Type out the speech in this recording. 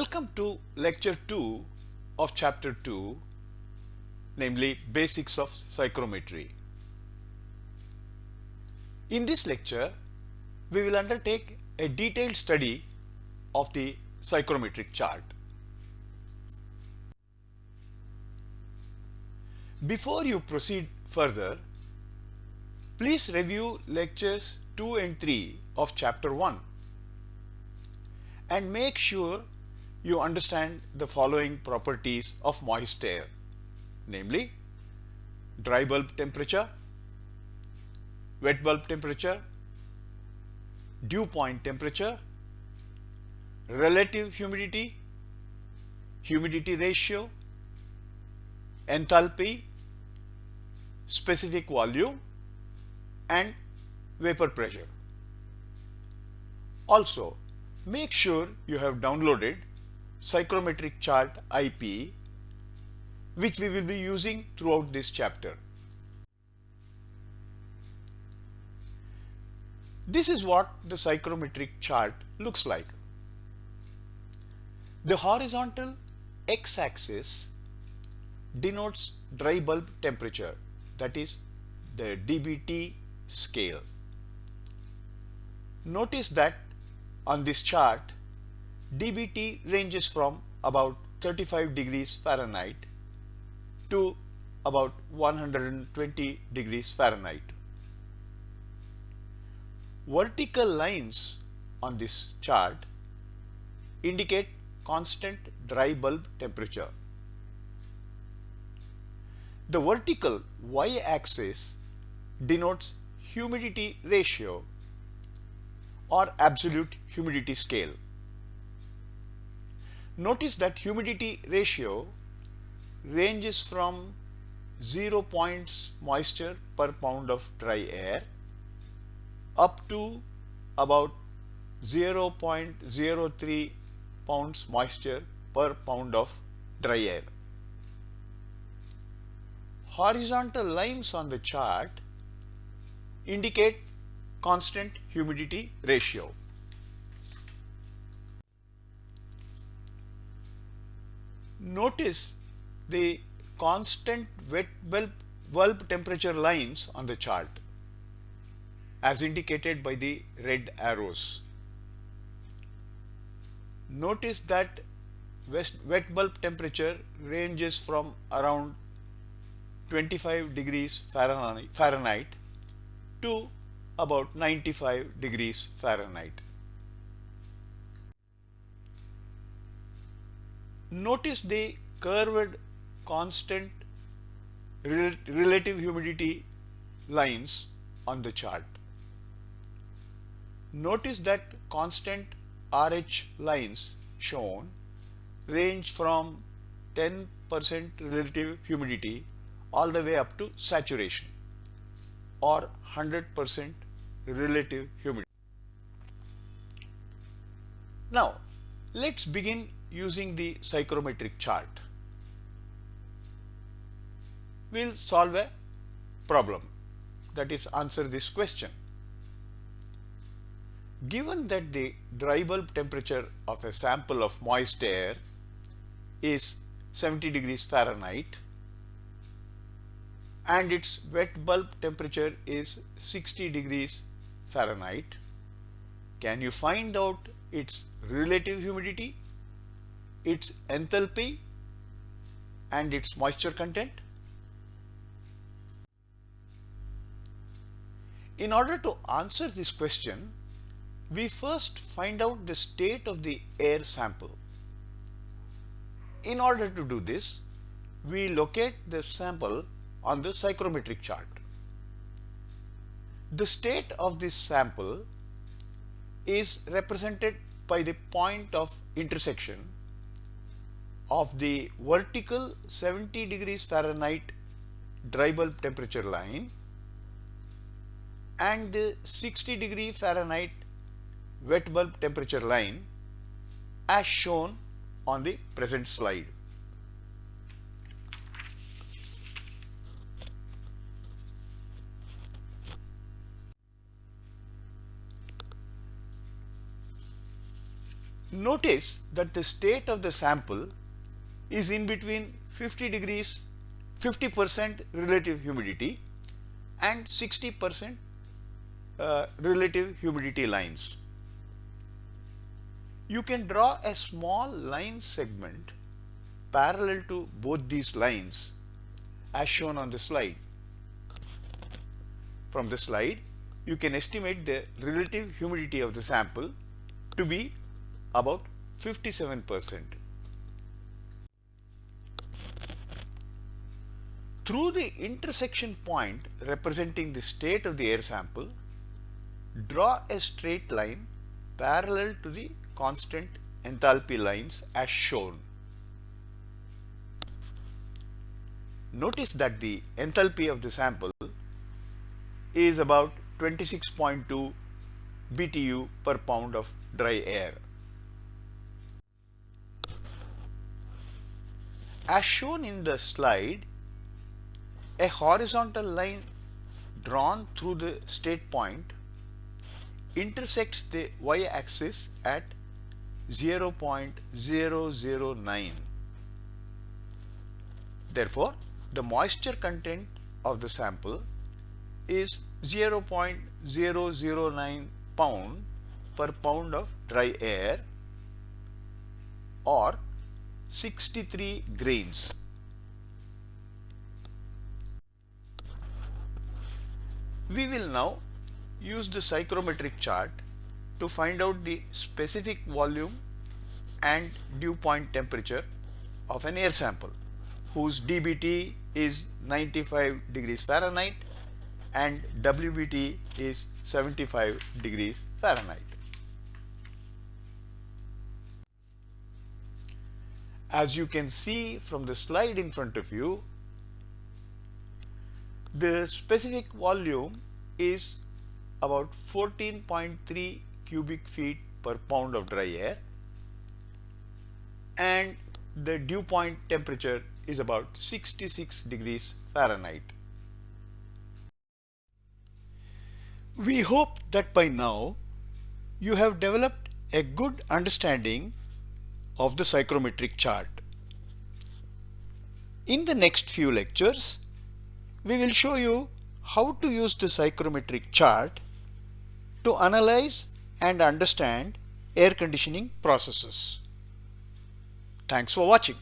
Welcome to lecture 2 of chapter 2, namely Basics of Psychrometry. In this lecture, we will undertake a detailed study of the psychrometric chart. Before you proceed further, please review lectures 2 and 3 of chapter 1 and make sure you understand the following properties of moist air, namely dry bulb temperature, wet bulb temperature, dew point temperature, relative humidity, humidity ratio, enthalpy, specific volume, and vapor pressure. Also, make sure you have downloaded Psychrometric Chart IP, which we will be using throughout this chapter. This is what the psychrometric chart looks like. The horizontal x-axis denotes dry bulb temperature, that is the dBT scale. Notice that on this chart, dBT ranges from about 35 degrees Fahrenheit to about 120 degrees Fahrenheit. Vertical lines on this chart indicate constant dry bulb temperature. The vertical y-axis denotes humidity ratio or absolute humidity scale. Notice that humidity ratio ranges from 0 points moisture per pound of dry air up to about 0.03 pounds moisture per pound of dry air. Horizontal lines on the chart indicate constant humidity ratio. Notice the constant wet bulb temperature lines on the chart as indicated by the red arrows. Notice that wet bulb temperature ranges from around 25 degrees Fahrenheit to about 95 degrees Fahrenheit. Notice the curved constant relative humidity lines on the chart. Notice that constant RH lines shown range from 10% relative humidity all the way up to saturation or 100% relative humidity. Now, let's begin using the psychrometric chart. We'll solve a problem, that is, answer this question. Given that the dry bulb temperature of a sample of moist air is 70 degrees Fahrenheit and its wet bulb temperature is 60 degrees Fahrenheit, can you find out its relative humidity, its enthalpy, and its moisture content? In order to answer this question, we first find out the state of the air sample. In order to do this, we locate the sample on the psychrometric chart. The state of this sample is represented by the point of intersection of the vertical 70 degrees Fahrenheit dry bulb temperature line and the 60 degree Fahrenheit wet bulb temperature line as shown on the present slide. Notice that the state of the sample is in between 50% relative humidity and 60% relative humidity lines. You can draw a small line segment parallel to both these lines as shown on the slide. From the slide, you can estimate the relative humidity of the sample to be about 57%. Through the intersection point representing the state of the air sample, draw a straight line parallel to the constant enthalpy lines as shown. Notice that the enthalpy of the sample is about 26.2 BTU per pound of dry air. As shown in the slide, a horizontal line drawn through the state point intersects the y-axis at 0.009. Therefore, the moisture content of the sample is 0.009 pound per pound of dry air or 63 grains. We will now use the psychrometric chart to find out the specific volume and dew point temperature of an air sample whose DBT is 95 degrees Fahrenheit and WBT is 75 degrees Fahrenheit. As you can see from the slide in front of you, the specific volume is about 14.3 cubic feet per pound of dry air and the dew point temperature is about 66 degrees Fahrenheit. We hope that by now you have developed a good understanding of the psychrometric chart. In the next few lectures, we will show you how to use the psychrometric chart to analyze and understand air conditioning processes. Thanks for watching.